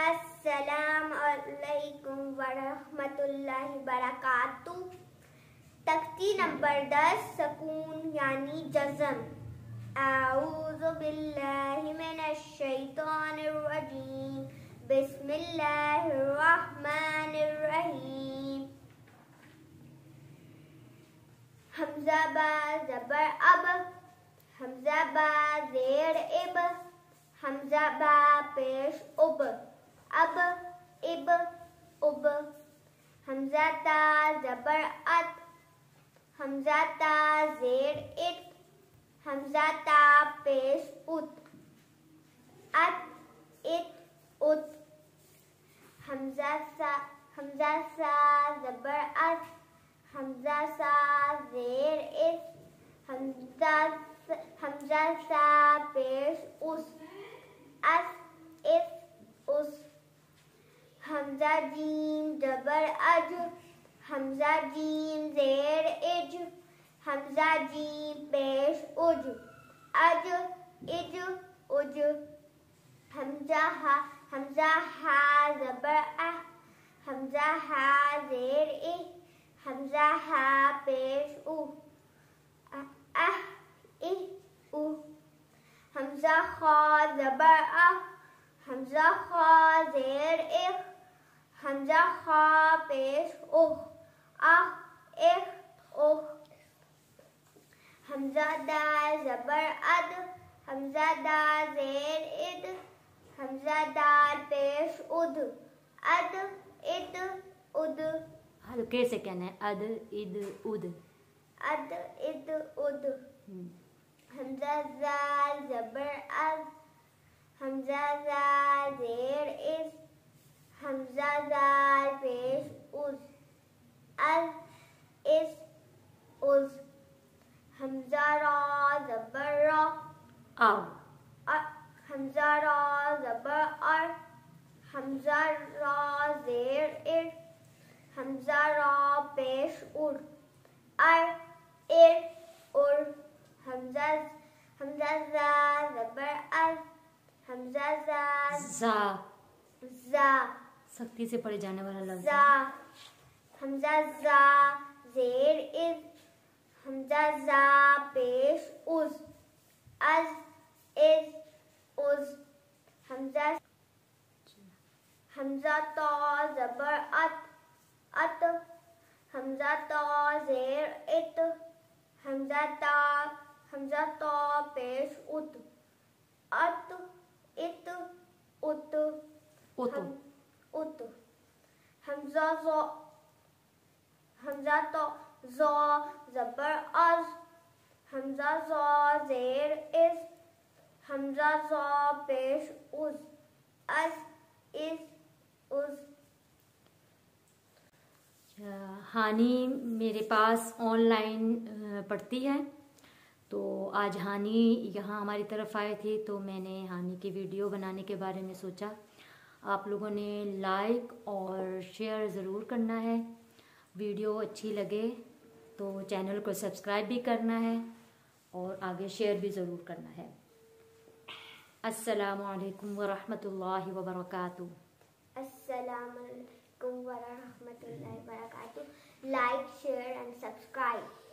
السلام علیکم ورحمۃ اللہ وبرکاتہ۔ تختی نمبر 10 سکون یعنی جزم۔ اعوذ باللہ من الشیطان الرجیم، بسم اللہ الرحمن الرحیم۔ حمزہ با زبر اب، حمزہ با زیر اب، حمزہ با پیش اب، اب اب اب۔ حمزہ تا زبر ات، حمزہ تا زیر ات، حمزہ تا پیش ات، ات ات ات۔ حمزہ سا زبر اس، حمزہ سا زیر اس، حمزہ سا پیش اس، اس اس اس۔ حمزہ جیم زبر اج، حمزہ جیم زیر اج، حمزہ جیم پیش اج، اج اج اج۔ حمزہ ہا زبر اہ، حمزہ ہا زیر ا، حمزہ ہا پیش او، اہ ا او۔ حمزہ خا زبر اخ، حمزہ خا زیر اخ، حمزہ خا پیش اخ، اخ اخ اخ۔ حمزہ دال زبر اد، حمزہ دال زیر اد، حمزہ دال پیش اد، اد اد اد۔ ہلکے سے کہنا ہے، اد اد اد، اد اد اد۔ حمزہ زال زبر از، حمزہ زال زیر اس، حمزہ زال پیش از، از اس از۔ حمزہ را زبر را، آو، حمزہ را زبر ار، حمزہ را زیر ار، حمزہ را پیش ار، ار ار ار۔ حمزہ زا زبر از، حمزہ زا زا، زا، سختی سے پڑھے جانے والا لفظ ہے۔ زا۔ حمزہ زا زیر از، حمزہ زا پیش از، از از از۔ حمزہ تا زبر ات، ات، حمزہ تا زیر ات، حمزہ تا پیش ات، ات ات ات ات۔ حمزہ زا، حمزہ تا زا زبر از، حمزہ زا زیر اس، حمزہ زا پیش از، از اس از۔ ہانی میرے پاس آن لائن پڑھتی ہے، تو آج ہانی یہاں ہماری طرف آئے تھے، تو میں نے ہانی کی ویڈیو بنانے کے بارے میں سوچا۔ آپ لوگوں نے لائک اور شیئر ضرور کرنا ہے، ویڈیو اچھی لگے تو چینل کو سبسکرائب بھی کرنا ہے اور آگے شیئر بھی ضرور کرنا ہے۔ السلام علیکم ورحمۃ اللہ وبرکاتہ۔ السلام علیکم ورحمۃ اللہ وبرکاتہ۔ Like, share and subscribe.